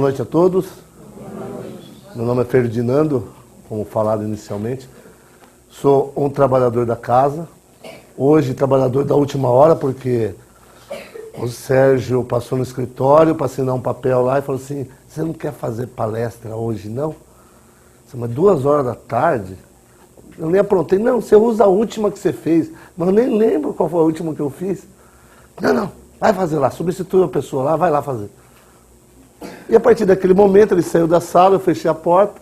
noite a todos. Meu nome é Ferdinando, como falado inicialmente. Sou um trabalhador da casa. Hoje, trabalhador da última hora, porque o Sérgio passou no escritório para assinar um papel lá e falou assim: você não quer fazer palestra hoje, não? Mas 2 horas da tarde? Eu nem aprontei. Não, você usa a última que você fez. Mas eu nem lembro qual foi a última que eu fiz. Não, vai fazer lá, substitui a pessoa lá, vai lá fazer. E a partir daquele momento ele saiu da sala, eu fechei a porta.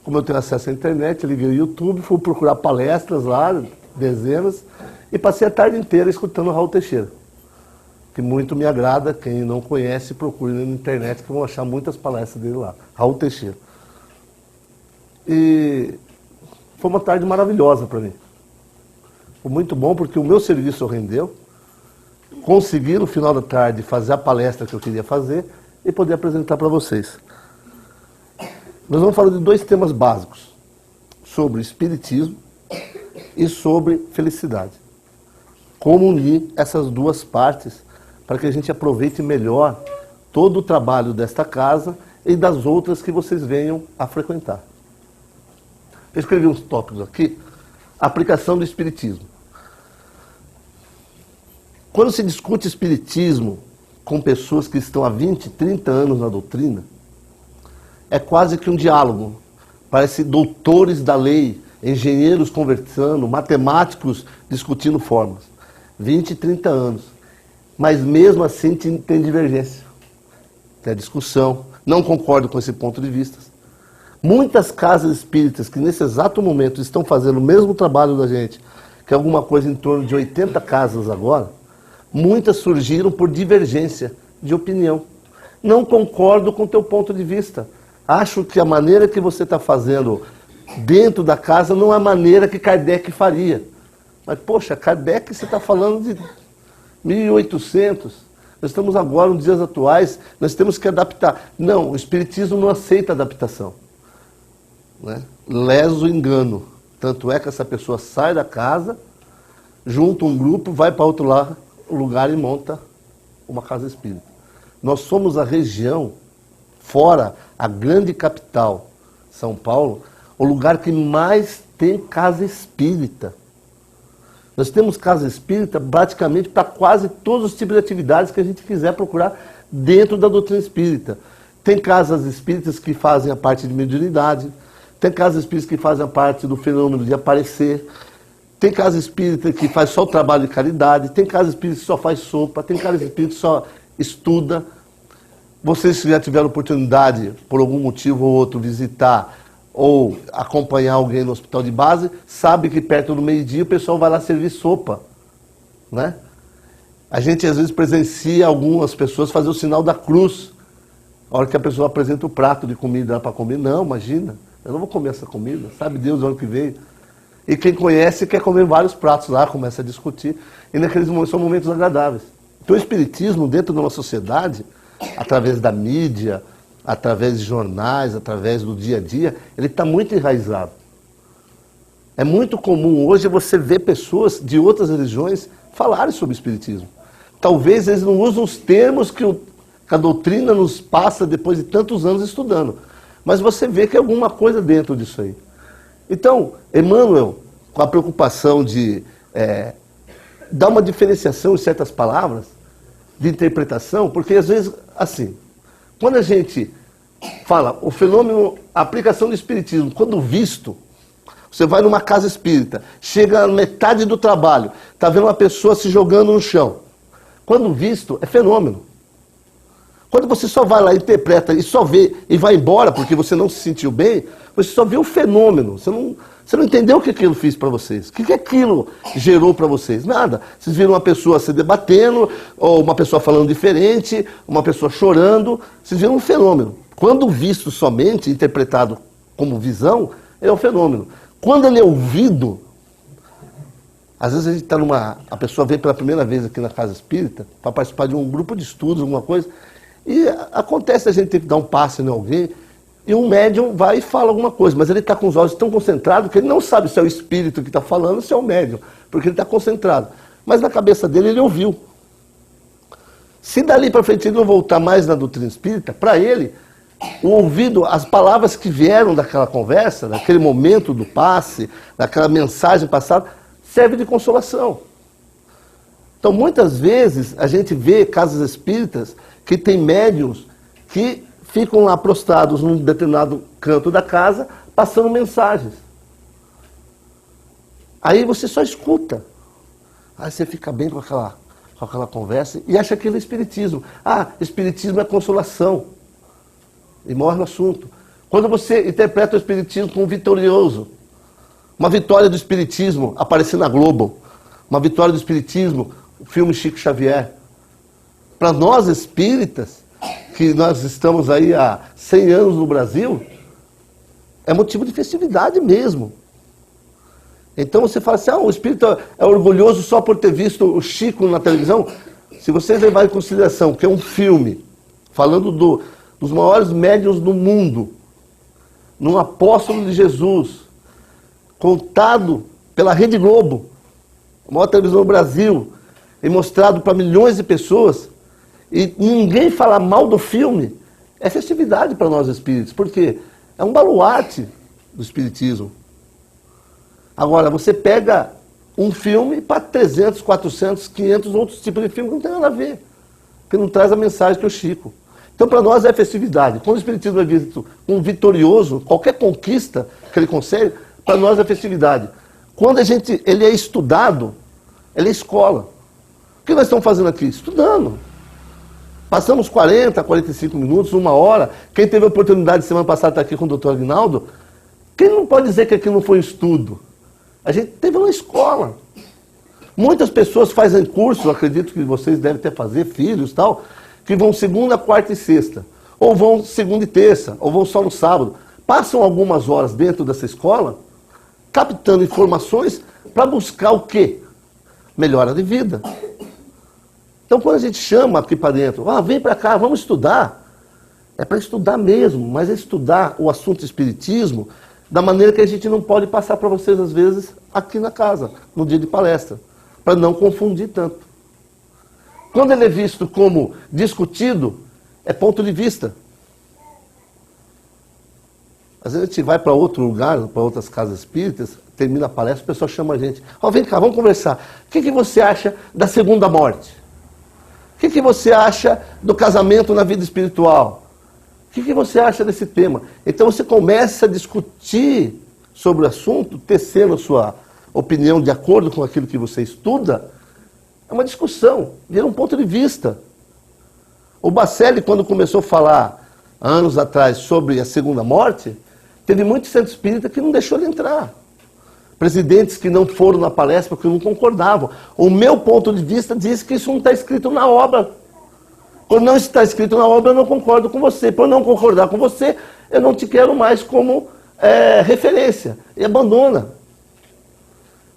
Como eu tenho acesso à internet, liguei o YouTube, fui procurar palestras lá, dezenas, e passei a tarde inteira escutando o Raul Teixeira, que muito me agrada. Quem não conhece, procure na internet, que vão achar muitas palestras dele lá. Raul Teixeira. E foi uma tarde maravilhosa para mim. Foi muito bom, porque o meu serviço rendeu. Consegui, no final da tarde, fazer a palestra que eu queria fazer e poder apresentar para vocês. Nós vamos falar de 2 temas básicos, sobre espiritismo e sobre felicidade. Como unir essas 2 partes para que a gente aproveite melhor todo o trabalho desta casa e das outras que vocês venham a frequentar. Eu escrevi uns tópicos aqui. Aplicação do espiritismo. Quando se discute espiritismo com pessoas que estão há 20, 30 anos na doutrina, é quase que um diálogo. Parece doutores da lei, engenheiros conversando, matemáticos discutindo formas. 20, 30 anos. Mas mesmo assim tem divergência. Tem discussão. Não concordo com esse ponto de vista. Muitas casas espíritas que nesse exato momento estão fazendo o mesmo trabalho da gente, que é alguma coisa em torno de 80 casas agora, muitas surgiram por divergência de opinião. Não concordo com o teu ponto de vista. Acho que a maneira que você está fazendo dentro da casa não é a maneira que Kardec faria. Mas, poxa, Kardec, você está falando de 1800. Nós estamos agora, nos dias atuais, nós temos que adaptar. Não, o espiritismo não aceita adaptação. Né? Lesa o engano. Tanto é que essa pessoa sai da casa, junta um grupo, vai para outro lugar e monta uma casa espírita. Nós somos a região, fora a grande capital, São Paulo, o lugar que mais tem casa espírita. Nós temos casa espírita praticamente para quase todos os tipos de atividades que a gente quiser procurar dentro da doutrina espírita. Tem casas espíritas que fazem a parte de mediunidade, tem casas espíritas que fazem a parte do fenômeno de aparecer, tem casa espírita que faz só o trabalho de caridade, tem casa espírita que só faz sopa, tem casa espírita que só estuda. Vocês que já tiveram oportunidade, por algum motivo ou outro, visitar ou acompanhar alguém no hospital de base, sabe que perto do meio-dia o pessoal vai lá servir sopa. Né? A gente às vezes presencia algumas pessoas fazer o sinal da cruz. A hora que a pessoa apresenta o prato de comida para comer, não, imagina, eu não vou comer essa comida, sabe Deus de onde que veio. E quem conhece quer comer vários pratos lá, começa a discutir. E naqueles momentos são momentos agradáveis. Então o espiritismo dentro de uma sociedade, através da mídia, através de jornais, através do dia a dia, ele está muito enraizado. É muito comum hoje você ver pessoas de outras religiões falarem sobre espiritismo. Talvez eles não usam os termos que a doutrina nos passa depois de tantos anos estudando. Mas você vê que é alguma coisa dentro disso aí. Então, Emmanuel, com a preocupação de dar uma diferenciação em certas palavras, de interpretação, porque às vezes, assim, quando a gente fala o fenômeno, a aplicação do espiritismo, quando visto, você vai numa casa espírita, chega na metade do trabalho, está vendo uma pessoa se jogando no chão. Quando visto, é fenômeno. Quando você só vai lá, interpreta e só vê e vai embora porque você não se sentiu bem, você só vê o fenômeno. Você não entendeu o que aquilo fez para vocês. O que aquilo gerou para vocês? Nada. Vocês viram uma pessoa se debatendo, ou uma pessoa falando diferente, uma pessoa chorando. Vocês viram um fenômeno. Quando visto somente, interpretado como visão, é um fenômeno. Quando ele é ouvido, às vezes a gente está a pessoa vem pela primeira vez aqui na casa espírita, para participar de um grupo de estudos, alguma coisa, e acontece a gente ter que dar um passe em alguém, e um médium vai e fala alguma coisa, mas ele está com os olhos tão concentrados que ele não sabe se é o espírito que está falando ou se é o médium, porque ele está concentrado. Mas na cabeça dele ele ouviu. Se dali para frente ele não voltar mais na doutrina espírita, para ele, o ouvido, as palavras que vieram daquela conversa, daquele momento do passe, daquela mensagem passada, serve de consolação. Então, muitas vezes, a gente vê casas espíritas que tem médiuns que ficam lá prostrados num determinado canto da casa, passando mensagens. Aí você só escuta. Aí você fica bem com aquela conversa e acha que aquilo é espiritismo. Ah, espiritismo é consolação. E morre no assunto. Quando você interpreta o espiritismo como vitorioso, uma vitória do espiritismo aparecer na Globo, uma vitória do espiritismo, o filme Chico Xavier. Para nós espíritas, que nós estamos aí há 100 anos no Brasil, é motivo de festividade mesmo. Então você fala assim, o espírito é orgulhoso só por ter visto o Chico na televisão. Se vocês levarem em consideração que é um filme falando dos maiores médiuns do mundo, num apóstolo de Jesus, contado pela Rede Globo, a maior televisão do Brasil, e mostrado para milhões de pessoas, e ninguém falar mal do filme, é festividade para nós espíritos, porque é um baluarte do espiritismo. Agora, você pega um filme para 300, 400, 500 outros tipos de filme que não tem nada a ver, que não traz a mensagem que é o Chico. Então, para nós é festividade. Quando o espiritismo é visto um vitorioso, qualquer conquista que ele consegue, para nós é festividade. Quando ele é estudado, ele é escola. O que nós estamos fazendo aqui? Estudando. Passamos 40, 45 minutos, 1 hora. Quem teve a oportunidade de semana passada estar aqui com o doutor Aguinaldo, quem não pode dizer que aqui não foi um estudo? A gente teve uma escola. Muitas pessoas fazem cursos, acredito que vocês devem até fazer, filhos e tal, que vão segunda, quarta e sexta. Ou vão segunda e terça, ou vão só no sábado. Passam algumas horas dentro dessa escola, captando informações para buscar o quê? Melhora de vida. Então, quando a gente chama aqui para dentro, vem para cá, vamos estudar. É para estudar mesmo, mas é estudar o assunto espiritismo da maneira que a gente não pode passar para vocês, às vezes, aqui na casa, no dia de palestra, para não confundir tanto. Quando ele é visto como discutido, é ponto de vista. Às vezes a gente vai para outro lugar, para outras casas espíritas, termina a palestra, o pessoal chama a gente. Vem cá, vamos conversar. O que você acha da segunda morte? O que você acha do casamento na vida espiritual? O que você acha desse tema? Então você começa a discutir sobre o assunto, tecendo a sua opinião de acordo com aquilo que você estuda. É uma discussão, vira um ponto de vista. O Bacelli, quando começou a falar, há anos atrás, sobre a segunda morte, teve muitos centros espíritas que não deixou ele entrar. Presidentes que não foram na palestra porque não concordavam. O meu ponto de vista diz que isso não está escrito na obra. Quando não está escrito na obra, eu não concordo com você. Por não concordar com você, eu não te quero mais como referência. E abandona.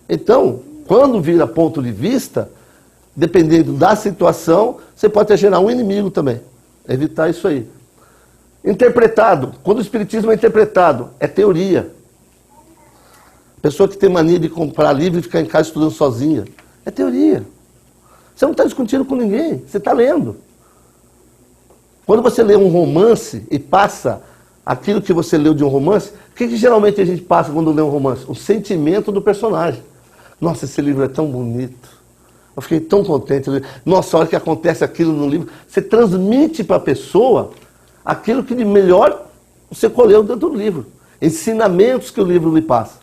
Então, quando vira ponto de vista, dependendo da situação, você pode até gerar um inimigo também. Evitar isso aí. Interpretado. Quando o espiritismo é interpretado, é teoria. Pessoa que tem mania de comprar livro e ficar em casa estudando sozinha. É teoria. Você não está discutindo com ninguém, você está lendo. Quando você lê um romance e passa aquilo que você leu de um romance, o que geralmente a gente passa quando lê um romance? O sentimento do personagem. Nossa, esse livro é tão bonito. Eu fiquei tão contente. Nossa, a hora que acontece aquilo no livro, você transmite para a pessoa aquilo que de melhor você colheu dentro do livro. Ensinamentos que o livro lhe passa.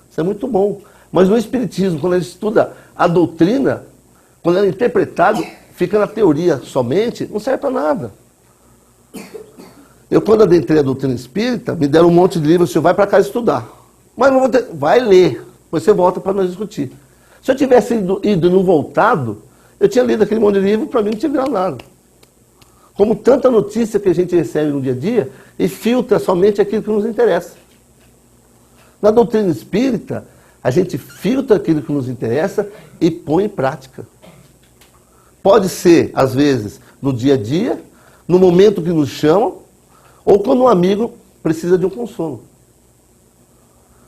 Isso é muito bom. Mas no Espiritismo, quando a gente estuda a doutrina, quando ela é interpretado, fica na teoria somente, não serve para nada. Eu, quando adentrei a doutrina espírita, me deram um monte de livros, você vai para casa estudar. Mas não vou ter... vai ler, você volta para nós discutir. Se eu tivesse ido e não voltado, eu tinha lido aquele monte de livro, para mim não tinha virado nada. Como tanta notícia que a gente recebe no dia a dia, e filtra somente aquilo que nos interessa. Na doutrina espírita, a gente filtra aquilo que nos interessa e põe em prática. Pode ser, às vezes, no dia a dia, no momento que nos chamam, ou quando um amigo precisa de um consolo.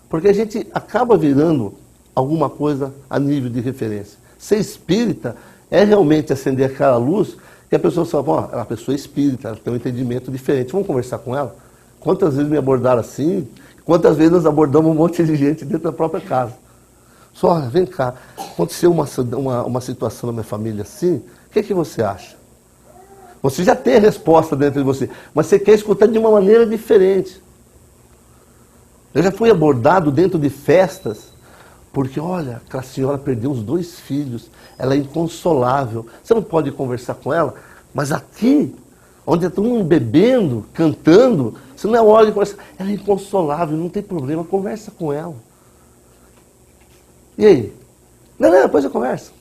Porque a gente acaba virando alguma coisa a nível de referência. Ser espírita é realmente acender aquela luz que a pessoa fala, ó, ela é uma pessoa espírita, ela tem um entendimento diferente, vamos conversar com ela? Quantas vezes me abordaram assim? Quantas vezes nós abordamos um monte de gente dentro da própria casa? Só, olha, vem cá, aconteceu uma situação na minha família assim, o que você acha? Você já tem a resposta dentro de você, mas você quer escutar de uma maneira diferente. Eu já fui abordado dentro de festas, porque, olha, aquela senhora perdeu os 2 filhos, ela é inconsolável, você não pode conversar com ela, mas aqui, onde está todo mundo bebendo, cantando, você não é hora de conversar, ela é inconsolável, não tem problema, conversa com ela. E aí? Não, depois eu converso.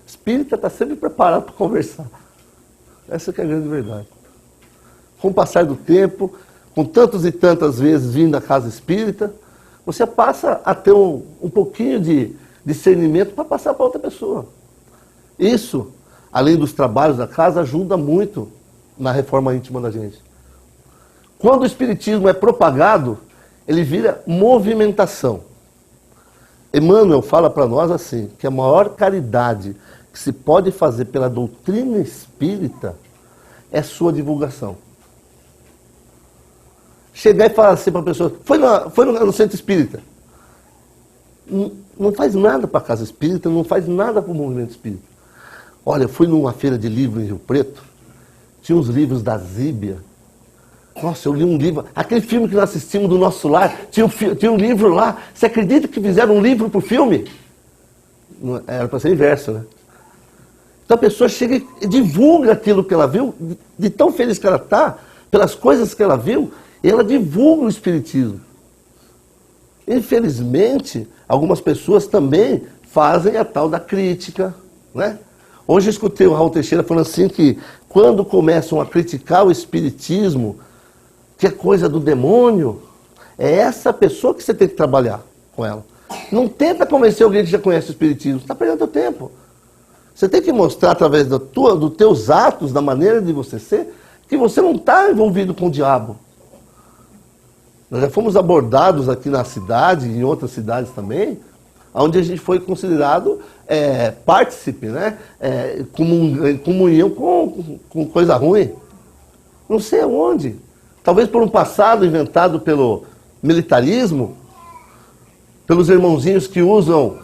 O espírita está sempre preparado para conversar. Essa que é a grande verdade. Com o passar do tempo, com tantas e tantas vezes vindo à casa espírita, você passa a ter um pouquinho de discernimento para passar para outra pessoa. Isso, além dos trabalhos da casa, ajuda muito na reforma íntima da gente. Quando o espiritismo é propagado, ele vira movimentação. Emmanuel fala para nós assim, que a maior caridade que se pode fazer pela doutrina espírita é sua divulgação. Chegar e falar assim para a pessoa, foi no centro espírita. Não faz nada para a casa espírita, não faz nada para o movimento espírita. Olha, eu fui numa feira de livro em Rio Preto, tinha uns livros da Zíbia. Nossa, eu li um livro, aquele filme que nós assistimos do Nosso Lar, tinha um livro lá. Você acredita que fizeram um livro para o filme? Era para ser inverso, né? Então a pessoa chega e divulga aquilo que ela viu, de tão feliz que ela está, pelas coisas que ela viu, e ela divulga o espiritismo. Infelizmente, algumas pessoas também fazem a tal da crítica, né? Hoje eu escutei o Raul Teixeira falando assim que quando começam a criticar o espiritismo, que é coisa do demônio, é essa pessoa que você tem que trabalhar com ela. Não tenta convencer alguém que já conhece o espiritismo, você está perdendo seu tempo. Você tem que mostrar através dos teus atos, da maneira de você ser, que você não está envolvido com o diabo. Nós já fomos abordados aqui na cidade, em outras cidades também, onde a gente foi considerado partícipe, né? Comunhão com coisa ruim. Não sei aonde. Talvez por um passado inventado pelo militarismo, pelos irmãozinhos que usam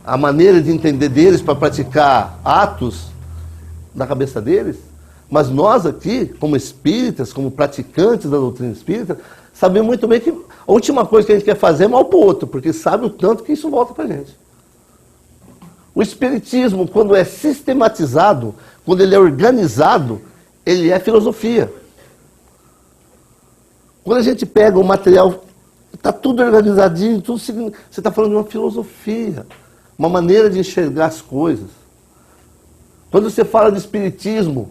a maneira de entender deles para praticar atos da cabeça deles. Mas nós aqui, como espíritas, como praticantes da doutrina espírita, sabemos muito bem que a última coisa que a gente quer fazer é mal para o outro, porque sabe o tanto que isso volta para a gente. O espiritismo, quando é sistematizado, quando ele é organizado, ele é filosofia. Quando a gente pega o material, está tudo organizadinho, tudo seguindo, você está falando de uma filosofia, uma maneira de enxergar as coisas. Quando você fala de espiritismo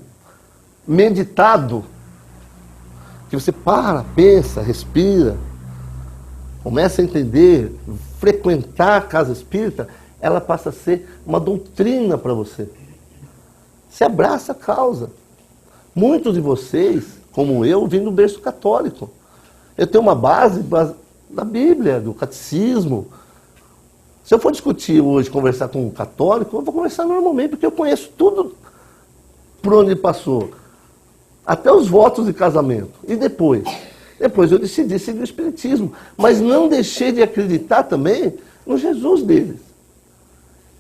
meditado, que você para, pensa, respira, começa a entender, frequentar a casa espírita, ela passa a ser uma doutrina para você. Você abraça a causa. Muitos de vocês, como eu, vêm do berço católico. Eu tenho uma base da Bíblia, do catecismo. Se eu for discutir hoje, conversar com um católico, eu vou conversar normalmente, porque eu conheço tudo por onde passou. Até os votos de casamento. E depois? Depois eu decidi seguir o espiritismo. Mas não deixei de acreditar também no Jesus deles.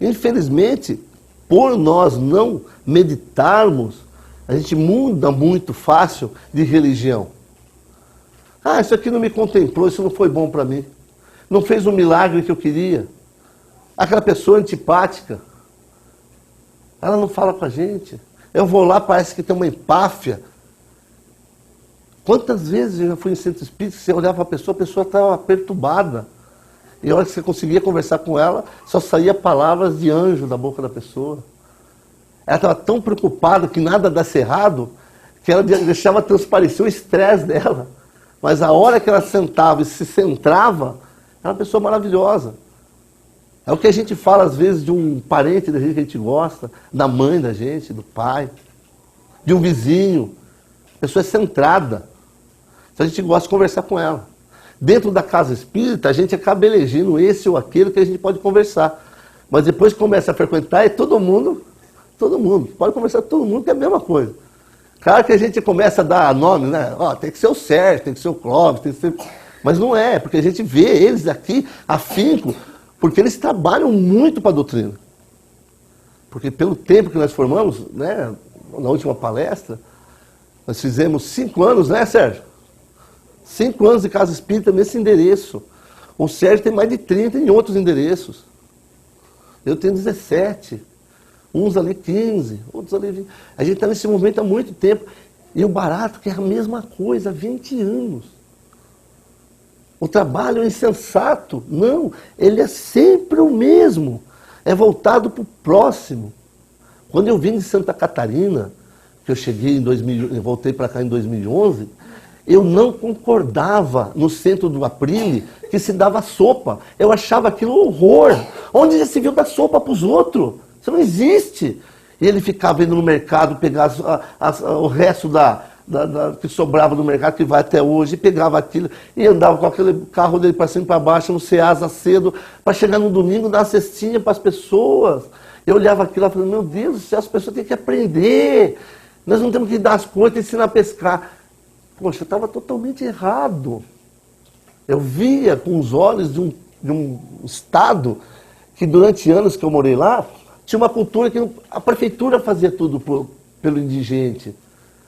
Infelizmente, por nós não meditarmos, a gente muda muito fácil de religião. Ah, isso aqui não me contemplou, isso não foi bom para mim. Não fez o milagre que eu queria. Aquela pessoa antipática, ela não fala com a gente. Eu vou lá, parece que tem uma empáfia. Quantas vezes eu já fui em centro espírita, você olhava para a pessoa estava perturbada. E a hora que você conseguia conversar com ela, só saía palavras de anjo da boca da pessoa. Ela estava tão preocupada que nada desse errado, que ela deixava transparecer o estresse dela. Mas a hora que ela sentava e se centrava, era uma pessoa maravilhosa. É o que a gente fala às vezes de um parente da gente que a gente gosta, da mãe da gente, do pai, de um vizinho. A pessoa é centrada. Então a gente gosta de conversar com ela. Dentro da casa espírita, a gente acaba elegendo esse ou aquele que a gente pode conversar. Mas depois que começa a frequentar, é todo mundo. Pode conversar com todo mundo, que é a mesma coisa. Claro que a gente começa a dar nome, né? Ó, tem que ser o Sérgio, tem que ser o Clóvis, tem que ser... Mas não é, porque a gente vê eles aqui, afinco, porque eles trabalham muito para a doutrina. Porque pelo tempo que nós formamos, né, na última palestra, nós fizemos 5 anos, né, Sérgio? 5 anos de casa espírita nesse endereço. O Sérgio tem mais de 30 em outros endereços. Eu tenho 17. Uns ali 15, outros ali 20. A gente está nesse movimento há muito tempo. E o barato que é a mesma coisa, há 20 anos. O trabalho é insensato. Não, ele é sempre o mesmo. É voltado para o próximo. Quando eu vim de Santa Catarina, que eu cheguei em 2000, eu voltei para cá em 2011, eu não concordava no centro do Aprile que se dava sopa. Eu achava aquilo um horror. Onde já se viu dar sopa para os outros? Isso não existe. E ele ficava indo no mercado, pegar o resto que sobrava do mercado, que vai até hoje, e pegava aquilo, e andava com aquele carro dele para cima e para baixo, no Ceasa cedo, para chegar no domingo, dar uma cestinha para as pessoas. Eu olhava aquilo e falava, meu Deus do céu, as pessoas têm que aprender. Nós não temos que dar as coisas, ensinar a pescar. Poxa, eu estava totalmente errado. Eu via com os olhos de um estado que durante anos que eu morei lá, tinha uma cultura que a prefeitura fazia tudo pelo indigente.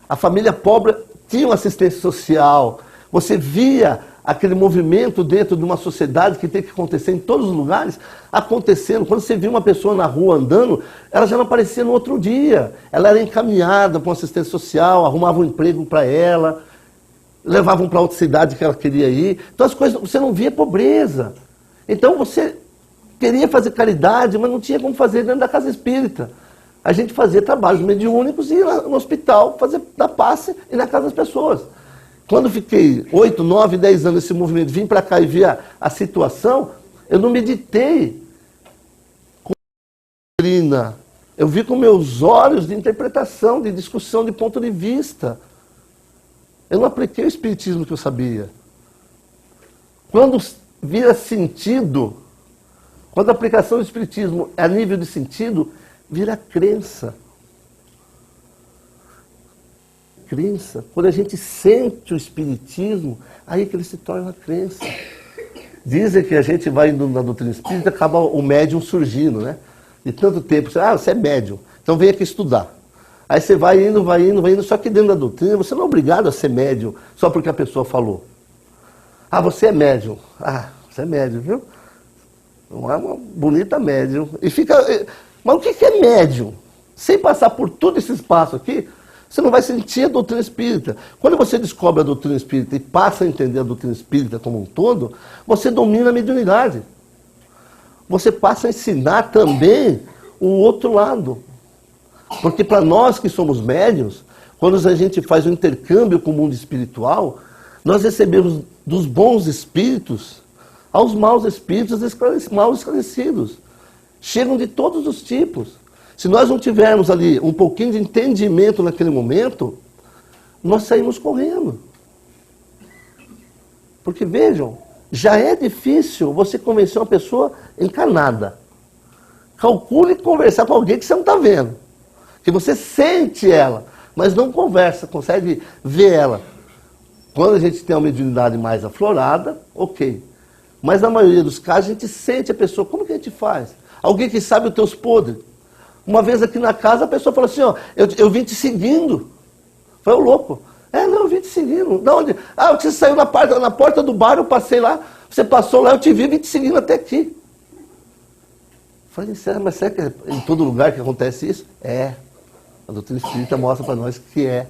A família pobre tinha uma assistência social. Você via aquele movimento dentro de uma sociedade que tem que acontecer em todos os lugares, acontecendo. Quando você via uma pessoa na rua andando, ela já não aparecia no outro dia. Ela era encaminhada para uma assistência social, arrumava um emprego para ela, levavam para outra cidade que ela queria ir. Então as coisas, você não via pobreza. Então você queria fazer caridade, mas não tinha como fazer dentro da casa espírita. A gente fazia trabalhos mediúnicos e ia lá no hospital fazer da passe e na casa das pessoas. Quando fiquei 8, 9, 10 anos nesse movimento, vim para cá e vi a situação, eu não meditei com doutrina. Eu vi com meus olhos de interpretação, de discussão, de ponto de vista. Eu não apliquei o espiritismo que eu sabia. Quando vira sentido, quando a aplicação do espiritismo é a nível de sentido, vira crença. Crença. Quando a gente sente o espiritismo, aí que ele se torna crença. Dizem que a gente vai indo na doutrina espírita, acaba o médium surgindo, né? De tanto tempo, você é médium, então vem aqui estudar. Aí você vai indo, só que dentro da doutrina você não é obrigado a ser médium só porque a pessoa falou. Ah, você é médium. Ah, você é médium, viu? Não é uma bonita médium. E fica... Mas o que é médium? Sem passar por todo esse espaço aqui, você não vai sentir a doutrina espírita. Quando você descobre a doutrina espírita e passa a entender a doutrina espírita como um todo, você domina a mediunidade. Você passa a ensinar também o outro lado. Porque para nós que somos médiuns, quando a gente faz o intercâmbio com o mundo espiritual, nós recebemos dos bons espíritos aos maus espíritos mal esclarecidos. Chegam de todos os tipos. Se nós não tivermos ali um pouquinho de entendimento naquele momento, nós saímos correndo. Porque vejam, já é difícil você convencer uma pessoa encarnada. Calcule conversar com alguém que você não está vendo. Que você sente ela, mas não conversa, consegue ver ela. Quando a gente tem uma mediunidade mais aflorada, ok. Mas na maioria dos casos a gente sente a pessoa. Como que a gente faz? Alguém que sabe os teus podres. Uma vez aqui na casa a pessoa falou assim, ó, eu vim te seguindo. Foi o louco. Não, eu vim te seguindo. De onde? Ah, você saiu na porta do bar, eu passei lá. Você passou lá, eu te vi, vim te seguindo até aqui. Falei, mas será que é em todo lugar que acontece isso? É. A doutrina espírita mostra para nós que é.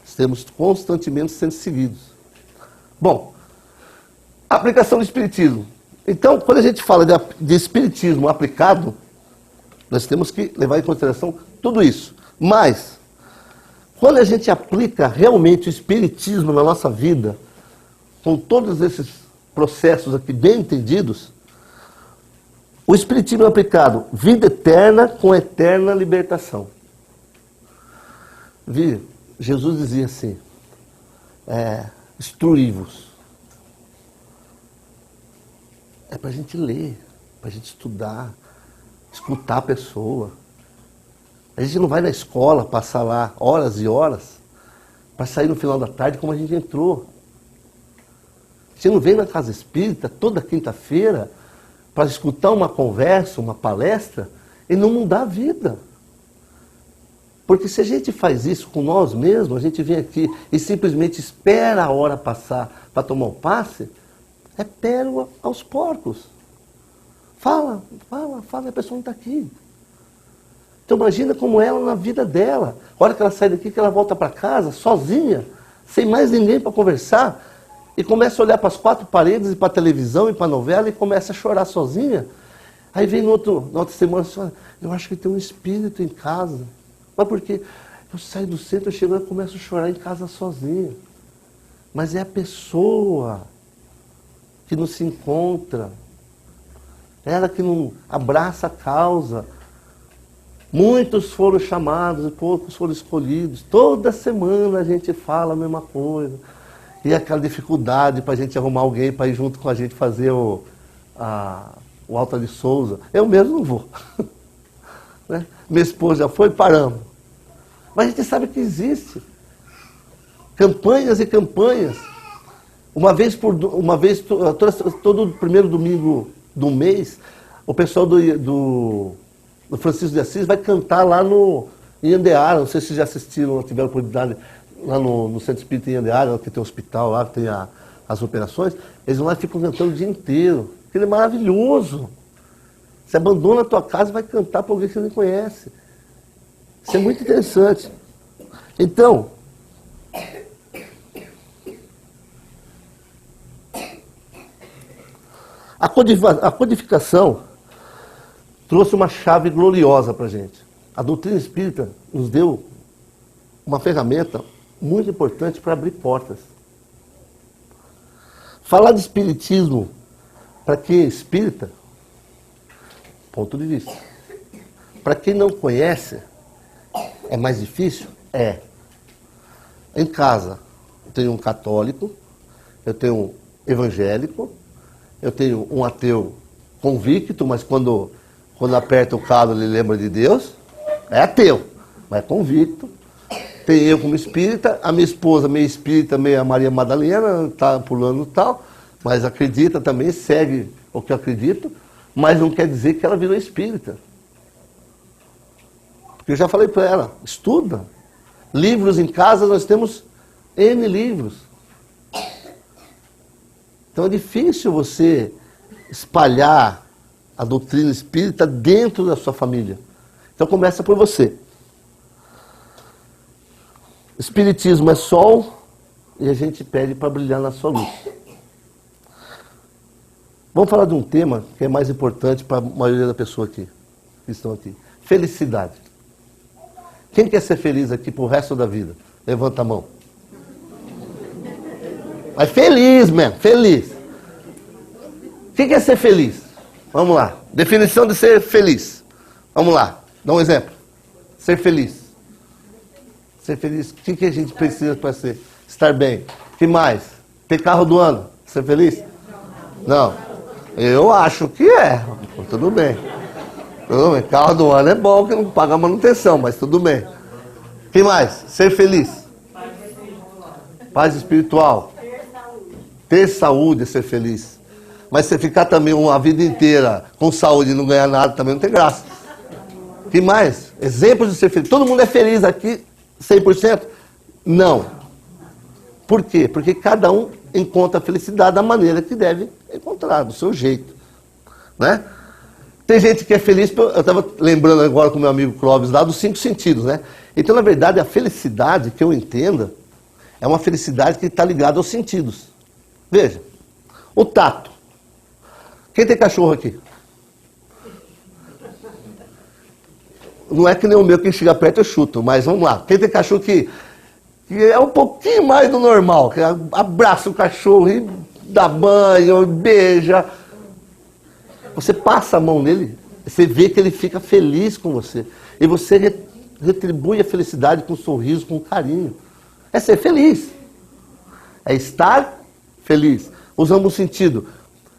Estamos constantemente sendo seguidos. Bom, aplicação do espiritismo. Então, quando a gente fala de espiritismo aplicado, nós temos que levar em consideração tudo isso. Mas, quando a gente aplica realmente o espiritismo na nossa vida, com todos esses processos aqui bem entendidos, o espiritismo é aplicado vida eterna com eterna libertação. Jesus dizia assim, instruí-vos. É para a gente ler, para a gente estudar, escutar a pessoa. A gente não vai na escola passar lá horas e horas para sair no final da tarde como a gente entrou. A gente não vem na casa espírita toda quinta-feira para escutar uma conversa, uma palestra e não mudar a vida. Porque se a gente faz isso com nós mesmos, a gente vem aqui e simplesmente espera a hora passar para tomar um passe, é pérola aos porcos. Fala, a pessoa não está aqui. Então imagina como ela na vida dela. A hora que ela sai daqui, que ela volta para casa, sozinha, sem mais ninguém para conversar, e começa a olhar para as quatro paredes, e para a televisão, e para a novela, e começa a chorar sozinha. Aí vem na outra semana e fala, eu acho que tem um espírito em casa. Mas por quê? Eu saio do centro, eu chego e começo a chorar em casa sozinha. Mas é a pessoa que não se encontra. Ela que não abraça a causa. Muitos foram chamados e poucos foram escolhidos. Toda semana a gente fala a mesma coisa. E aquela dificuldade para a gente arrumar alguém para ir junto com a gente fazer o Alta de Souza. Eu mesmo não vou. Né? Minha esposa já foi, paramos. Mas a gente sabe que existe. Campanhas e campanhas. Todo primeiro domingo do mês, o pessoal do Francisco de Assis vai cantar lá em Andeara. Não sei se já assistiram ou tiveram oportunidade lá no Centro Espírita em Andeara, que tem o hospital lá, que tem as operações. Eles vão lá e ficam cantando o dia inteiro. Aquilo é maravilhoso. Você abandona a tua casa e vai cantar para alguém que você não conhece. Isso é muito interessante. Então, a codificação trouxe uma chave gloriosa para a gente. A doutrina espírita nos deu uma ferramenta muito importante para abrir portas. Falar de espiritismo para quem é espírita, ponto de vista. Para quem não conhece, é mais difícil? É. Em casa, eu tenho um católico, eu tenho um evangélico, eu tenho um ateu convicto, mas quando aperta o calo ele lembra de Deus. É ateu, mas é convicto. Tem eu como espírita, a minha esposa meio espírita, meio a Maria Madalena, está pulando tal, mas acredita também, segue o que eu acredito, mas não quer dizer que ela virou espírita. Porque eu já falei para ela, estuda. Livros em casa, nós temos N livros. Então é difícil você espalhar a doutrina espírita dentro da sua família. Então começa por você. Espiritismo é sol e a gente pede para brilhar na sua luz. Vamos falar de um tema que é mais importante para a maioria da pessoa aqui, que estão aqui. Felicidade. Quem quer ser feliz aqui pro resto da vida? Levanta a mão. Mas feliz mesmo, feliz. Quem quer ser feliz? Vamos lá. Definição de ser feliz. Vamos lá. Dá um exemplo. Ser feliz. Ser feliz. O que a gente precisa para ser? Estar bem. O que mais? Ter carro do ano. Ser feliz? Não. Eu acho que é. Tudo bem. Tudo bem. Carro do ano é bom que não paga manutenção, mas tudo bem. O que mais? Ser feliz. Paz espiritual. Ter saúde é ser feliz. Mas você ficar também uma vida inteira com saúde e não ganhar nada também não tem graça. O que mais? Exemplos de ser feliz. Todo mundo é feliz aqui 100%? Não. Por quê? Porque cada um encontra a felicidade da maneira que deve encontrar, do seu jeito. Né? Tem gente que é feliz, eu estava lembrando agora com meu amigo Clóvis lá dos 5 sentidos, né? Então, na verdade, a felicidade, que eu entenda, é uma felicidade que está ligada aos sentidos. Veja, o tato. Quem tem cachorro aqui? Não é que nem o meu, que chega perto eu chuto, mas vamos lá. Quem tem cachorro que é um pouquinho mais do normal, que abraça o cachorro e dá banho, beija. Você passa a mão nele, você vê que ele fica feliz com você. E você retribui a felicidade com um sorriso, com carinho. É ser feliz. É estar feliz. Usando um sentido.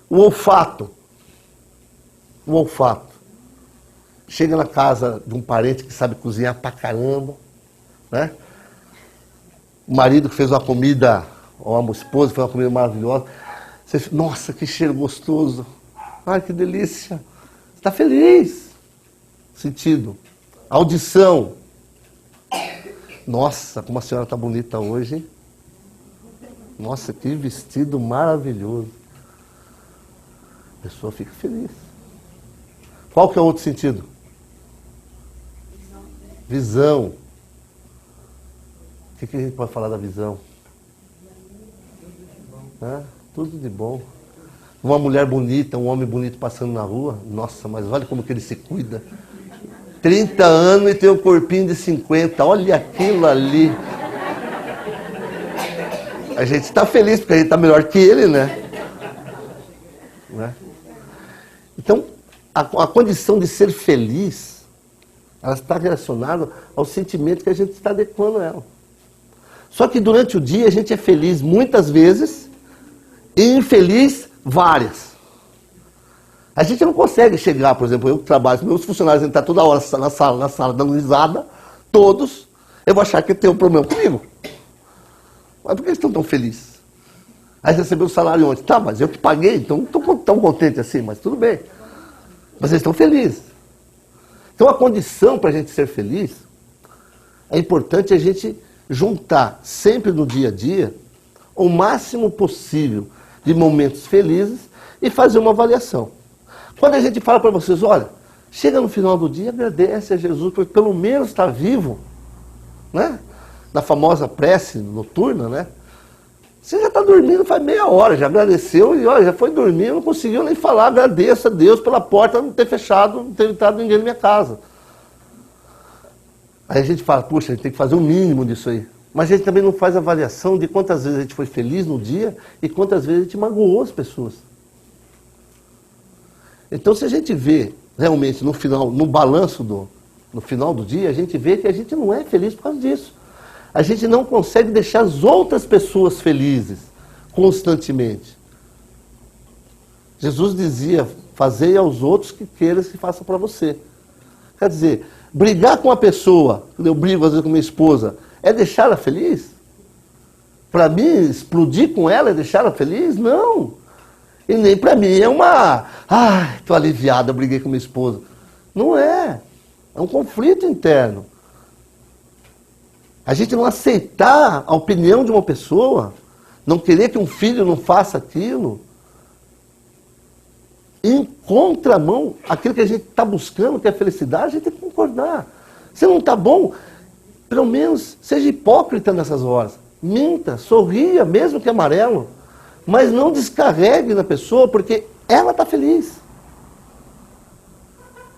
O olfato. O olfato. chega na casa de um parente que sabe cozinhar pra caramba, né? O marido que fez uma comida, ou a esposa que fez uma comida maravilhosa. Você fica, nossa, que cheiro gostoso. Ai, que delícia. Você está feliz. Sentido. Audição. Nossa, como a senhora está bonita hoje, hein? Nossa, que vestido maravilhoso. A pessoa fica feliz. Qual que é o outro sentido? Visão. O que a gente pode falar da visão? Tudo de bom. Uma mulher bonita, um homem bonito passando na rua. Nossa, mas olha como que ele se cuida. 30 anos e tem um corpinho de 50. Olha aquilo ali. A gente está feliz porque a gente está melhor que ele, né? Então, a condição de ser feliz, ela está relacionada ao sentimento que a gente está adequando a ela. Só que durante o dia a gente é feliz muitas vezes e infeliz várias. A gente não consegue chegar, por exemplo, eu que trabalho, meus funcionários entram toda hora na sala dando risada, todos, eu vou achar que tem um problema comigo. Mas por que eles estão tão felizes? Aí recebeu o salário ontem. Tá, mas eu que paguei, então não estou tão contente assim, mas tudo bem. Mas eles estão felizes. Então a condição para a gente ser feliz, é importante a gente juntar sempre no dia a dia o máximo possível de momentos felizes e fazer uma avaliação. Quando a gente fala para vocês, olha, chega no final do dia, agradece a Jesus por pelo menos estar vivo, né? Na famosa prece noturna, né? Você já está dormindo faz meia hora, já agradeceu e olha, já foi dormir, não conseguiu nem falar, agradeço a Deus pela porta não ter fechado, não ter entrado ninguém na minha casa. Aí a gente fala, puxa, a gente tem que fazer o mínimo disso aí. Mas a gente também não faz avaliação de quantas vezes a gente foi feliz no dia e quantas vezes a gente magoou as pessoas. Então se a gente vê realmente no final, no balanço no final do dia, a gente vê que a gente não é feliz por causa disso. A gente não consegue deixar as outras pessoas felizes constantemente. Jesus dizia, fazei aos outros que queiras que façam para você. Quer dizer, brigar com uma pessoa, eu brigo às vezes com minha esposa, é deixar ela feliz? Para mim, explodir com ela é deixar ela feliz? Não. E nem para mim é uma... Ai, estou aliviado, eu briguei com minha esposa. Não é. É um conflito interno. A gente não aceitar a opinião de uma pessoa, não querer que um filho não faça aquilo, em contramão, aquilo que a gente está buscando, que é a felicidade, a gente tem que concordar. Se não está bom, pelo menos seja hipócrita nessas horas. Minta, sorria, mesmo que amarelo, mas não descarregue na pessoa, porque ela está feliz.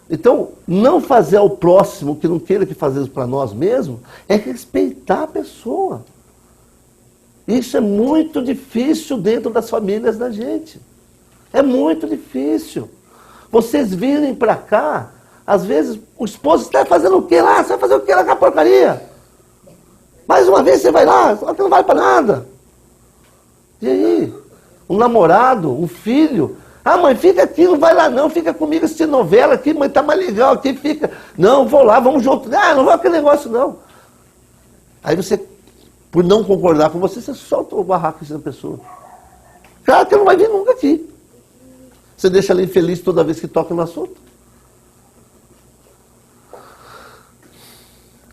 Então, não fazer ao próximo o que não queira que fazemos para nós mesmos, é respeitar a pessoa. Isso é muito difícil dentro das famílias da gente. É muito difícil. Vocês virem para cá, às vezes o esposo está fazendo o que lá? Você vai fazer o que lá com a porcaria? Mais uma vez você vai lá, só que não vale para nada. E aí? Um namorado, um filho... Ah, mãe, fica aqui, não vai lá não, fica comigo assistindo novela aqui, mãe, tá mais legal aqui, fica. Não, vou lá, vamos junto. Ah, não vou aquele negócio não. Aí você, por não concordar com você, você solta o barraco da pessoa. Claro que não vai vir nunca aqui. Você deixa ela infeliz toda vez que toca no assunto.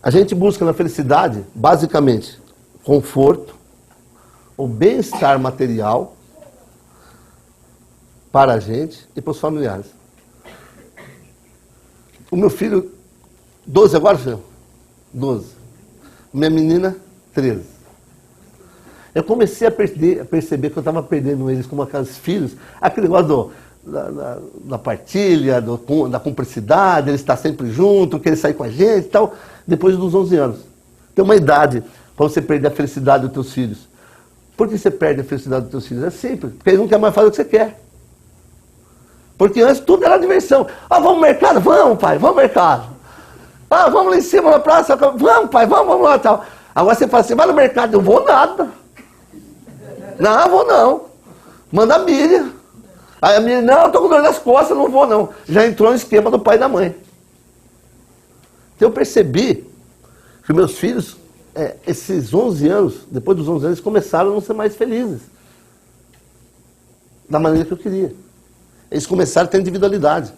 A gente busca na felicidade, basicamente, conforto, o bem-estar material, para a gente e para os familiares. O meu filho, 12 agora, filho? 12. Minha menina, 13. Eu comecei a perceber que eu estava perdendo eles como aqueles filhos, aquele negócio da partilha, da cumplicidade, ele estar sempre junto, querer sair com a gente e tal, depois dos 11 anos. Tem uma idade para você perder a felicidade dos teus filhos. Por que você perde a felicidade dos teus filhos? É simples, porque ele não quer mais fazer o que você quer. Porque antes tudo era diversão. Ah, vamos ao mercado? Vamos, pai, vamos ao mercado. Ah, vamos lá em cima na praça? Vamos, pai, vamos lá tal. Agora você fala assim, vai no mercado, eu vou nada. Não, vou não. Manda a Miriam. Aí a Miriam, não, eu tô com dor nas costas, não vou não. Já entrou no esquema do pai e da mãe. Então eu percebi que meus filhos, esses 11 anos, depois dos 11 anos, eles começaram a não ser mais felizes. Da maneira que eu queria. Eles começaram a ter individualidade.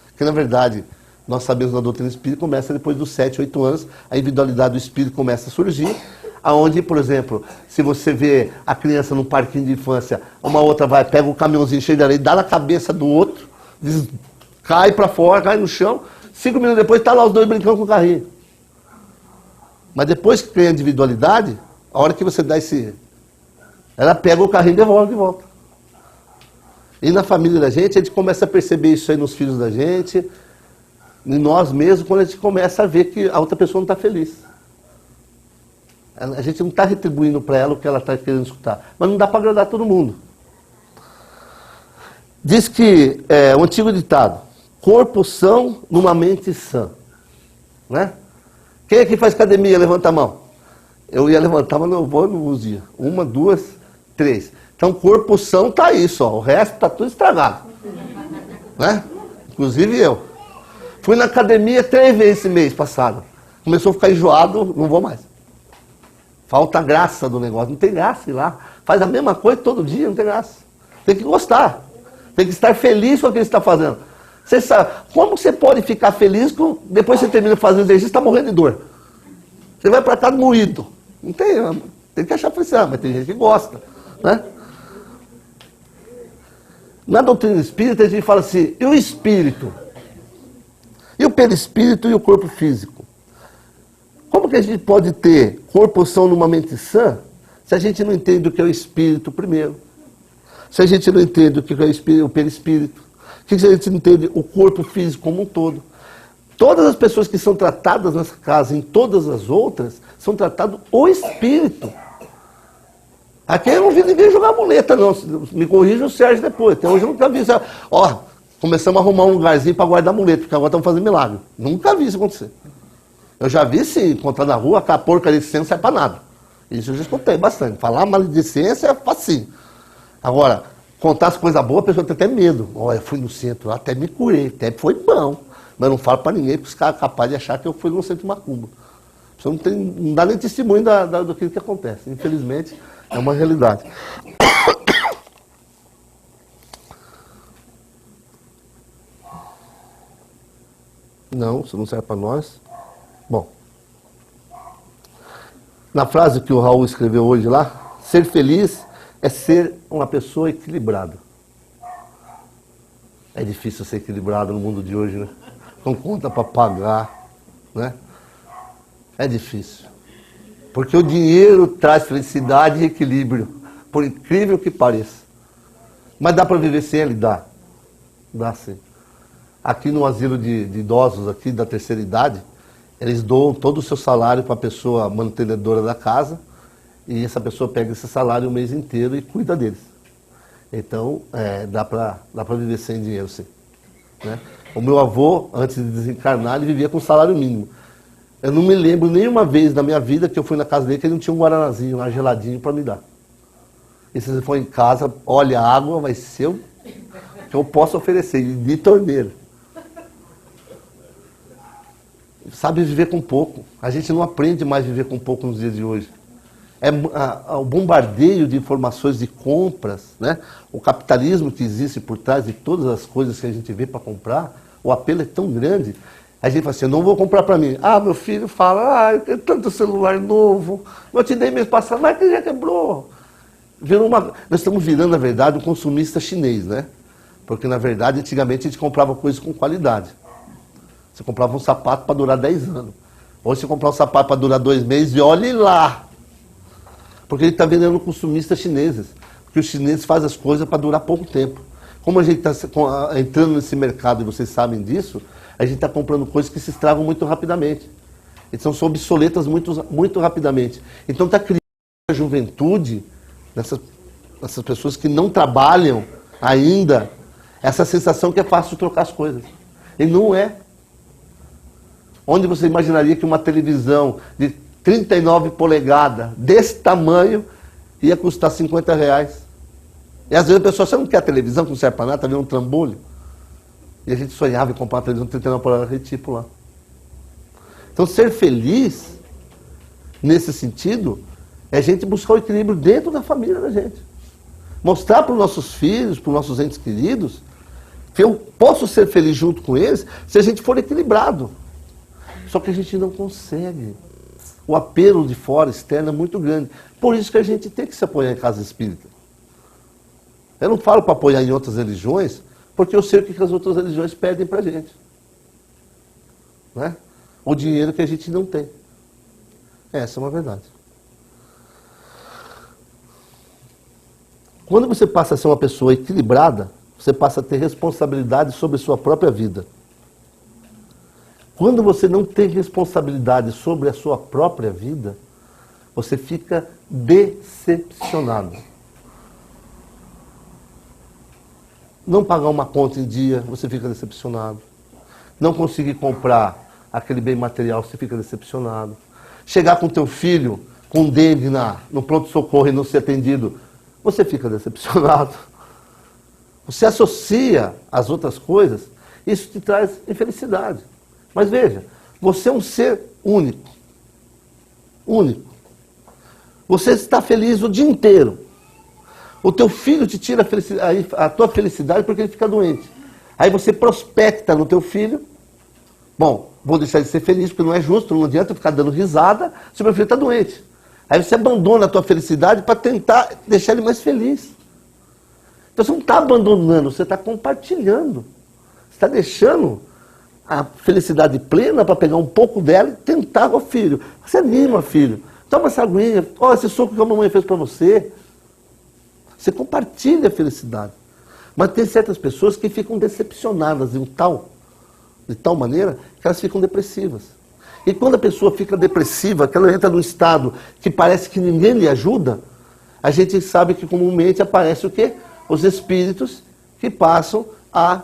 Porque, na verdade, nós sabemos na doutrina espírita, começa depois dos 7, 8 anos, a individualidade do espírito começa a surgir, aonde, por exemplo, se você vê a criança num parquinho de infância, uma outra vai, pega um caminhãozinho cheio de areia, dá na cabeça do outro, cai para fora, cai no chão, 5 minutos depois está lá os dois brincando com o carrinho. Mas depois que ganha a individualidade, a hora que você dá esse... ela pega o carrinho e devolve de volta. E na família da gente, a gente começa a perceber isso aí nos filhos da gente, em nós mesmos, quando a gente começa a ver que a outra pessoa não está feliz. A gente não está retribuindo para ela o que ela está querendo escutar. Mas não dá para agradar todo mundo. Diz que, o antigo ditado, corpo são numa mente sã. Né? Quem aqui faz academia? Levanta a mão. Eu ia levantar, mas não vou nos dias. 1, 2, 3. Então, corpo são está isso, ó. O resto está tudo estragado. Né? Inclusive eu. Fui na academia 3 vezes esse mês passado. Começou a ficar enjoado, não vou mais. Falta a graça do negócio. Não tem graça ir lá. Faz a mesma coisa todo dia, não tem graça. Tem que gostar. Tem que estar feliz com o que você está fazendo. Você sabe, como você pode ficar feliz depois que você termina de fazer o exercício e está morrendo de dor? Você vai para casa moído. Não tem que achar felicidade, mas tem gente que gosta. Né? Na doutrina espírita a gente fala assim, e o espírito? E o perispírito e o corpo físico? Como que a gente pode ter corpo são numa mente sã se a gente não entende o que é o espírito primeiro? Se a gente não entende o que é o perispírito? Se a gente não entende o corpo físico como um todo? Todas as pessoas que são tratadas nessa casa, em todas as outras, são tratadas o espírito. Aqui eu não vi ninguém jogar muleta, não. Me corrija o Sérgio depois. Até hoje eu nunca vi isso. Ó, começamos a arrumar um lugarzinho para guardar muleta, porque agora estamos fazendo milagre. Nunca vi isso acontecer. Eu já vi, sim, encontrar na rua, que a porcaria de licença não serve para nada. Isso eu já escutei bastante. Falar maledicência é facinho. Agora, contar as coisas boas, a pessoa tem até medo. Olha, eu fui no centro, até me curei, até foi bom. Mas não falo para ninguém, porque os caras são capazes de achar que eu fui no centro macumba. Você não dá nem testemunho do que acontece. Infelizmente, é uma realidade. Não, isso não serve para nós. Bom, na frase que o Raul escreveu hoje lá, ser feliz é ser uma pessoa equilibrada. É difícil ser equilibrado no mundo de hoje, né? Com conta para pagar, né? É difícil. Porque o dinheiro traz felicidade e equilíbrio, por incrível que pareça. Mas dá para viver sem ele? Dá. Dá sim. Aqui no asilo de idosos, aqui da terceira idade, eles doam todo o seu salário para a pessoa mantenedora da casa, e essa pessoa pega esse salário o mês inteiro e cuida deles. Então, dá para viver sem dinheiro, sim. Né? O meu avô, antes de desencarnar, ele vivia com salário mínimo. Eu não me lembro nenhuma vez na minha vida que eu fui na casa dele que ele não tinha um guaranazinho, um geladinho para me dar. E se você for em casa, olha, a água vai ser o que eu posso oferecer, de torneira. Sabe viver com pouco. A gente não aprende mais a viver com pouco nos dias de hoje. O bombardeio de informações de compras, né? O capitalismo que existe por trás de todas as coisas que a gente vê para comprar, o apelo é tão grande. A gente fala assim, eu não vou comprar para mim. Ah, meu filho fala, eu tenho tanto celular novo, eu te dei mês passado, mas que já quebrou. Nós estamos virando, na verdade, um consumista chinês, né? Porque, na verdade, antigamente a gente comprava coisas com qualidade. Você comprava um sapato para durar 10 anos. Hoje você comprar um sapato para durar 2 meses e olhe lá. Porque ele está vendendo consumistas chineses. Porque os chineses fazem as coisas para durar pouco tempo. Como a gente está entrando nesse mercado e vocês sabem disso, a gente está comprando coisas que se estragam muito rapidamente. Então são obsoletas muito, muito rapidamente. Então está criando a juventude, nessas pessoas que não trabalham ainda, essa sensação que é fácil trocar as coisas. E não é. Onde você imaginaria que uma televisão de 39 polegadas, desse tamanho, ia custar R$50? E às vezes a pessoa, você não quer a televisão, que não serve para nada, está vendo um trambolho? E a gente sonhava em comprar uma televisão de 39 polegadas, tipo lá. Então, ser feliz, nesse sentido, é a gente buscar o equilíbrio dentro da família da gente. Mostrar para os nossos filhos, para os nossos entes queridos, que eu posso ser feliz junto com eles se a gente for equilibrado. Só que a gente não consegue. O apelo de fora, externo, é muito grande. Por isso que a gente tem que se apoiar em casa espírita. Eu não falo para apoiar em outras religiões, porque eu sei o que as outras religiões pedem para a gente. Né? O dinheiro que a gente não tem. Essa é uma verdade. Quando você passa a ser uma pessoa equilibrada, você passa a ter responsabilidade sobre a sua própria vida. Quando você não tem responsabilidade sobre a sua própria vida, você fica decepcionado. Não pagar uma conta em dia, você fica decepcionado. Não conseguir comprar aquele bem material, você fica decepcionado. Chegar com teu filho com dengue no pronto-socorro e não ser atendido, você fica decepcionado. Você associa as outras coisas, isso te traz infelicidade. Mas veja, você é um ser único. Único. Você está feliz o dia inteiro. O teu filho te tira a tua felicidade porque ele fica doente. Aí você prospecta no teu filho, bom, vou deixar de ser feliz porque não é justo, não adianta eu ficar dando risada se meu filho está doente. Aí você abandona a tua felicidade para tentar deixar ele mais feliz. Então você não está abandonando, você está compartilhando. Você está deixando a felicidade plena para pegar um pouco dela e tentar com o filho. Você anima, filho. Toma essa aguinha, olha esse suco que a mamãe fez para você. Você compartilha a felicidade. Mas tem certas pessoas que ficam decepcionadas de tal maneira que elas ficam depressivas. E quando a pessoa fica depressiva, que ela entra num estado que parece que ninguém lhe ajuda, a gente sabe que comumente aparece o quê? Os espíritos que passam a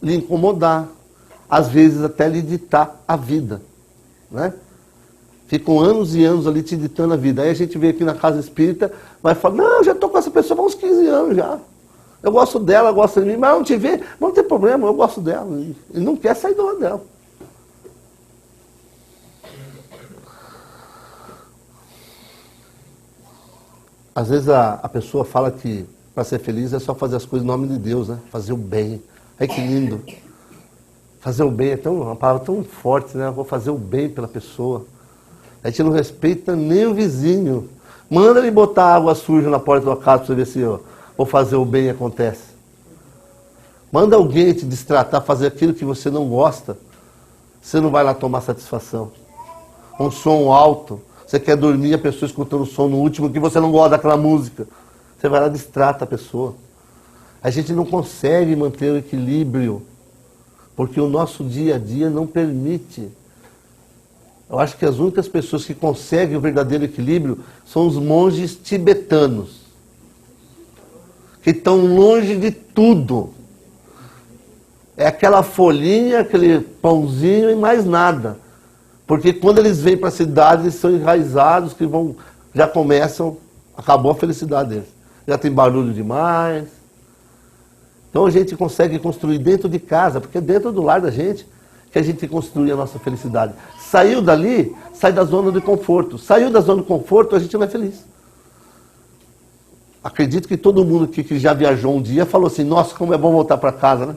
lhe incomodar, às vezes até lhe ditar a vida. Né? Ficam anos e anos ali te ditando a vida. Aí a gente vem aqui na casa espírita, vai falar, não, eu já estou com essa pessoa há uns 15 anos já. Eu gosto dela, gosto de mim, mas não te vê, não tem problema, eu gosto dela. E não quer sair do lado dela. Às vezes a pessoa fala que para ser feliz é só fazer as coisas em nome de Deus, né? Fazer o bem. Ai, que lindo. Fazer o bem é uma palavra tão forte, né? Eu vou fazer o bem pela pessoa. A gente não respeita nem o vizinho. Manda ele botar água suja na porta da tua casa para você ver se vou fazer o bem acontece. Manda alguém te distratar, fazer aquilo que você não gosta. Você não vai lá tomar satisfação. Um som alto. Você quer dormir, a pessoa escutando o som no último, que você não gosta daquela música. Você vai lá e distrata a pessoa. A gente não consegue manter o equilíbrio, porque o nosso dia a dia não permite. Eu acho que as únicas pessoas que conseguem o verdadeiro equilíbrio são os monges tibetanos, que estão longe de tudo. É aquela folhinha, aquele pãozinho e mais nada. Porque quando eles vêm para a cidade, eles são enraizados, que já começam, acabou a felicidade deles. Já tem barulho demais. Então a gente consegue construir dentro de casa, porque é dentro do lar da gente que a gente construi a nossa felicidade. Saiu dali, sai da zona de conforto. Saiu da zona de conforto, a gente não é feliz. Acredito que todo mundo que já viajou um dia falou assim, nossa, como é bom voltar para casa, né?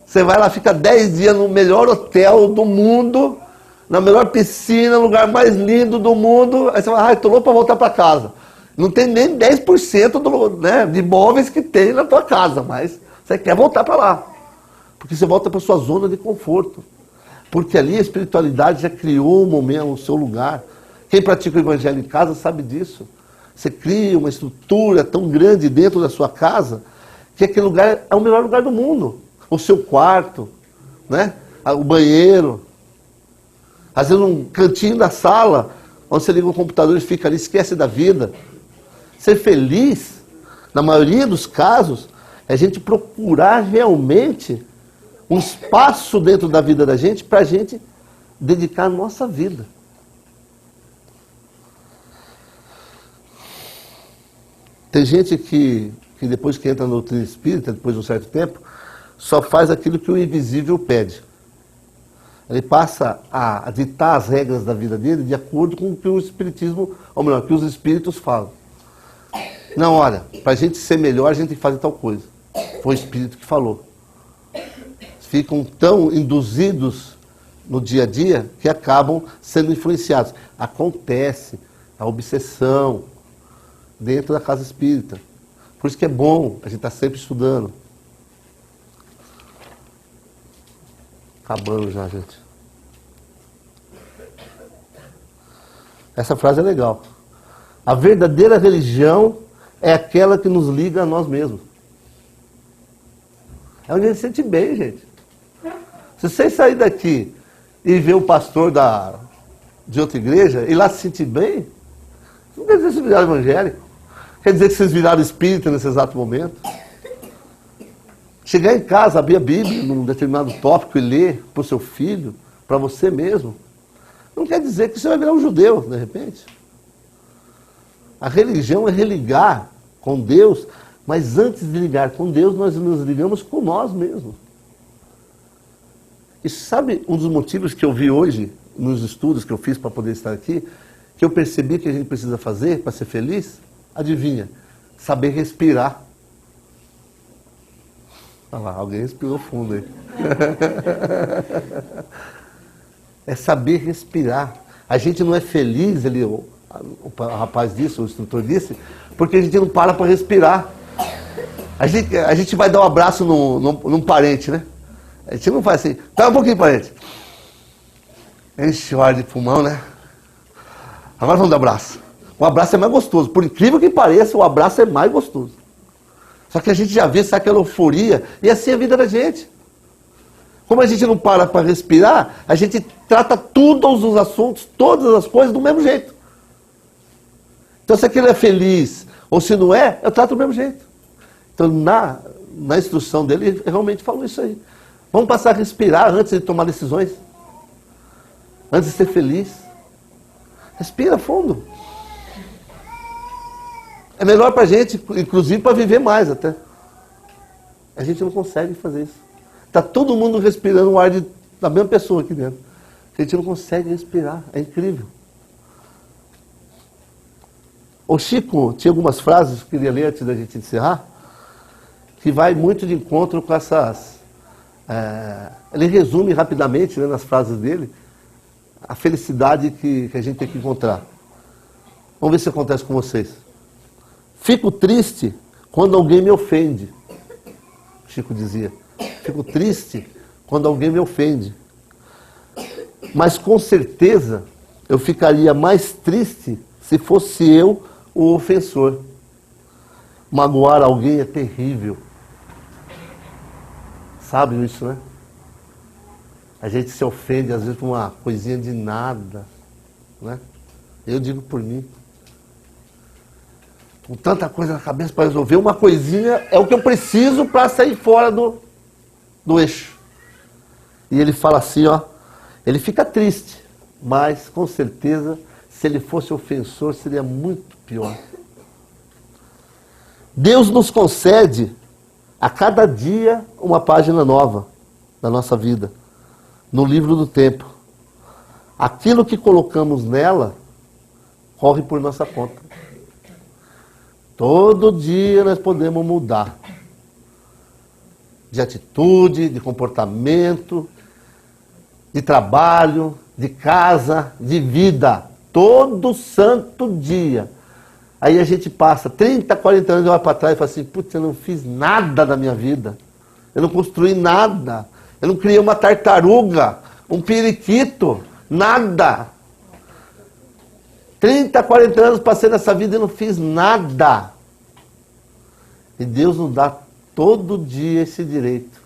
Você vai lá, fica 10 dias no melhor hotel do mundo, na melhor piscina, no lugar mais lindo do mundo, aí você fala, tô louco para voltar para casa. Não tem nem 10% de imóveis que tem na tua casa, mas você quer voltar para lá. Porque você volta para sua zona de conforto. Porque ali a espiritualidade já criou um momento, o seu lugar. Quem pratica o evangelho em casa sabe disso. Você cria uma estrutura tão grande dentro da sua casa, que aquele lugar é o melhor lugar do mundo. O seu quarto, né? O banheiro. Às vezes um cantinho da sala, onde você liga o computador e fica ali, esquece da vida. Ser feliz, na maioria dos casos, é a gente procurar realmente um espaço dentro da vida da gente para a gente dedicar a nossa vida. Tem gente que depois que entra na doutrina espírita, depois de um certo tempo, só faz aquilo que o invisível pede. Ele passa a ditar as regras da vida dele de acordo com o que o Espiritismo, ou melhor, que os Espíritos falam. Não, olha, para a gente ser melhor, a gente tem que fazer tal coisa. Foi o Espírito que falou. Ficam tão induzidos no dia a dia que acabam sendo influenciados. Acontece a obsessão dentro da casa espírita. Por isso que é bom a gente estar sempre estudando. Acabando já, gente. Essa frase é legal. A verdadeira religião é aquela que nos liga a nós mesmos. É onde a gente se sente bem, gente. Se você sair daqui e ver o pastor de outra igreja e lá se sentir bem, não quer dizer que vocês viraram evangélico. Quer dizer que vocês viraram espírita nesse exato momento. Chegar em casa, abrir a Bíblia num determinado tópico e ler para o seu filho, para você mesmo, não quer dizer que você vai virar um judeu, de repente. A religião é religar com Deus, mas antes de ligar com Deus, nós nos ligamos com nós mesmos. E sabe um dos motivos que eu vi hoje, nos estudos que eu fiz para poder estar aqui, que eu percebi que a gente precisa fazer para ser feliz? Adivinha? Saber respirar. Olha lá, alguém respirou fundo aí. É saber respirar. A gente não é feliz, o rapaz disse, o instrutor disse, porque a gente não para respirar. A gente vai dar um abraço num parente, né? A gente não faz assim, tá um pouquinho, parente. Enche o ar de pulmão, né? Agora vamos dar abraço. O abraço é mais gostoso. Por incrível que pareça, o abraço é mais gostoso. Só que a gente já vê, sabe, aquela euforia, e assim é a vida da gente. Como a gente não para respirar, a gente trata todos os assuntos, todas as coisas do mesmo jeito. Então se aquilo é feliz, ou se não é, eu trato do mesmo jeito. Então na instrução dele, ele realmente falou isso aí. Vamos passar a respirar antes de tomar decisões. Antes de ser feliz. Respira fundo. É melhor pra gente, inclusive para viver mais até. A gente não consegue fazer isso. Está todo mundo respirando o ar da mesma pessoa aqui dentro. A gente não consegue respirar. É incrível. O Chico tinha algumas frases que eu queria ler antes da gente encerrar, que vai muito de encontro com essas... ele resume rapidamente, né, nas frases dele, a felicidade que a gente tem que encontrar. Vamos ver se acontece com vocês. Fico triste quando alguém me ofende. Chico dizia. Fico triste quando alguém me ofende. Mas com certeza eu ficaria mais triste se fosse eu o ofensor. Magoar alguém é terrível. Sabe isso, né? A gente se ofende às vezes por uma coisinha de nada, né? Eu digo por mim. Com tanta coisa na cabeça para resolver, uma coisinha é o que eu preciso para sair fora do eixo. E ele fala assim, ó, ele fica triste, mas com certeza, se ele fosse ofensor, seria muito pior. Deus nos concede a cada dia uma página nova da nossa vida, no livro do tempo. Aquilo que colocamos nela corre por nossa conta. Todo dia nós podemos mudar de atitude, de comportamento, de trabalho, de casa, de vida. Todo santo dia. Aí a gente passa 30, 40 anos e olha para trás e fala assim, putz, eu não fiz nada da minha vida. Eu não construí nada. Eu não criei uma tartaruga, um periquito, nada. 30, 40 anos passei nessa vida e não fiz nada. E Deus nos dá todo dia esse direito.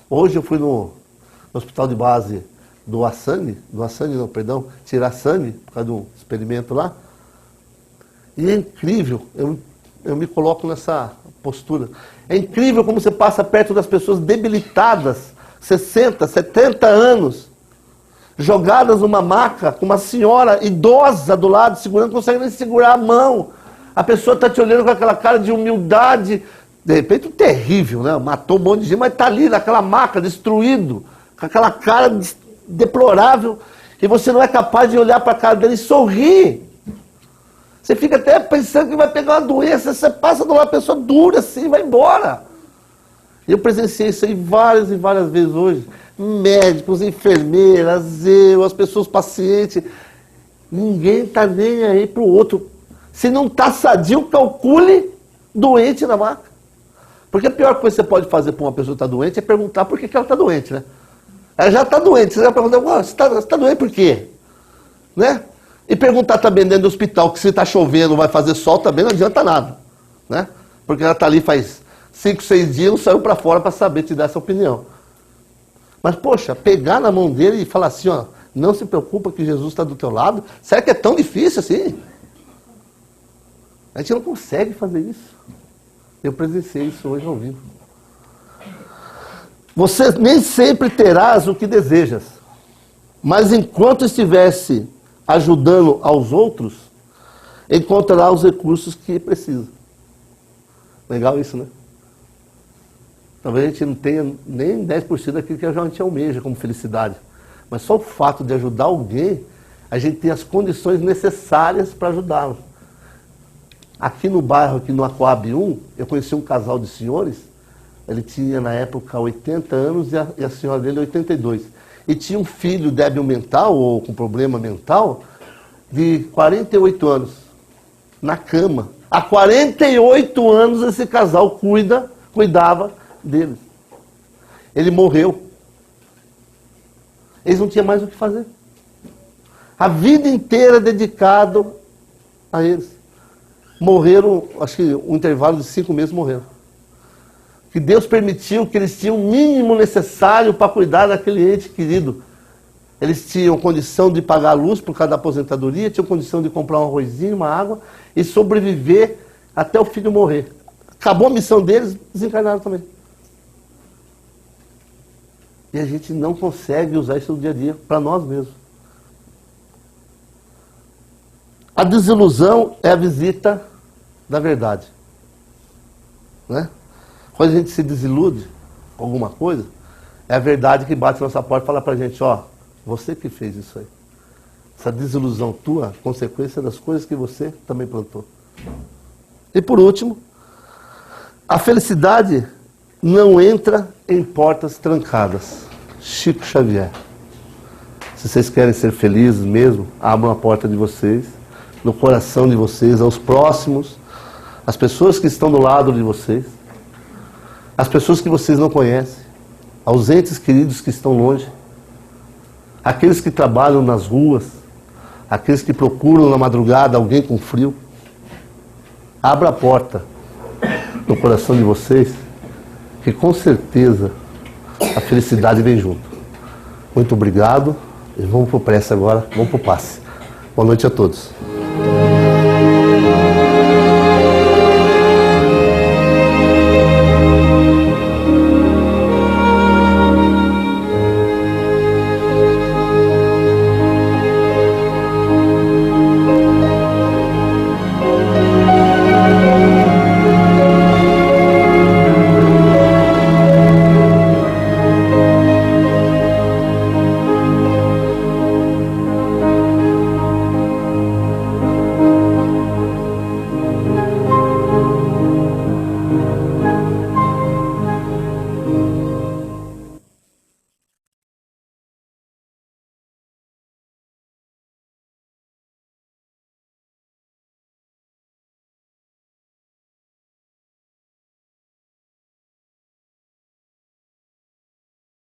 Hoje eu fui no hospital de base doar sangue, tirar sangue, por causa do experimento lá. E é incrível, eu me coloco nessa postura. É incrível como você passa perto das pessoas debilitadas, 60, 70 anos, jogadas numa maca, com uma senhora idosa do lado, segurando, não consegue nem segurar a mão. A pessoa está te olhando com aquela cara de humildade, de repente terrível, né? Matou um monte de gente, mas está ali naquela maca, destruído, com aquela cara deplorável, e você não é capaz de olhar para a cara dele e sorrir. Você fica até pensando que vai pegar uma doença, você passa de uma pessoa dura assim, vai embora. Eu presenciei isso aí várias e várias vezes hoje. Médicos, enfermeiras, as pessoas pacientes. Ninguém está nem aí para o outro. Se não está sadio, calcule doente na maca. Porque a pior coisa que você pode fazer para uma pessoa que está doente é perguntar por que ela está doente, né? Ela já está doente, você vai perguntar, você está doente por quê? Né? E perguntar também dentro do hospital, que se está chovendo, vai fazer sol, também não adianta nada. Né? Porque ela está ali faz 5, 6 dias, não saiu para fora para saber te dar essa opinião. Mas, poxa, pegar na mão dele e falar assim, ó, não se preocupa que Jesus está do teu lado, será que é tão difícil assim? A gente não consegue fazer isso. Eu presenciei isso hoje ao vivo. Você nem sempre terás o que desejas, mas enquanto estivesse ajudando aos outros, encontrará os recursos que precisa. Legal isso, né? Talvez a gente não tenha nem 10% daquilo que a gente almeja como felicidade. Mas só o fato de ajudar alguém, a gente tem as condições necessárias para ajudá-lo. Aqui no bairro, aqui no Aquab 1, eu conheci um casal de senhores, ele tinha na época 80 anos e a senhora dele 82. E tinha um filho débil mental, ou com problema mental, de 48 anos, na cama. Há 48 anos esse casal cuidava deles. Ele morreu. Eles não tinham mais o que fazer. A vida inteira dedicado a eles. Morreram, acho que um intervalo de 5 meses morreram. Que Deus permitiu que eles tinham o mínimo necessário para cuidar daquele ente querido. Eles tinham condição de pagar a luz por causa da aposentadoria, tinham condição de comprar um arrozinho, uma água e sobreviver até o filho morrer. Acabou a missão deles, desencarnaram também. E a gente não consegue usar isso no dia a dia para nós mesmos. A desilusão é a visita da verdade. Né? Quando a gente se desilude com alguma coisa, é a verdade que bate na nossa porta e fala para a gente, ó, você que fez isso aí. Essa desilusão tua, consequência das coisas que você também plantou. E por último, a felicidade não entra em portas trancadas. Chico Xavier. Se vocês querem ser felizes mesmo, abram a porta de vocês, no coração de vocês, aos próximos, as pessoas que estão do lado de vocês, as pessoas que vocês não conhecem, aos entes queridos que estão longe, aqueles que trabalham nas ruas, aqueles que procuram na madrugada alguém com frio. Abra a porta no coração de vocês, que com certeza a felicidade vem junto. Muito obrigado. E vamos para o prece agora, vamos para o passe. Boa noite a todos.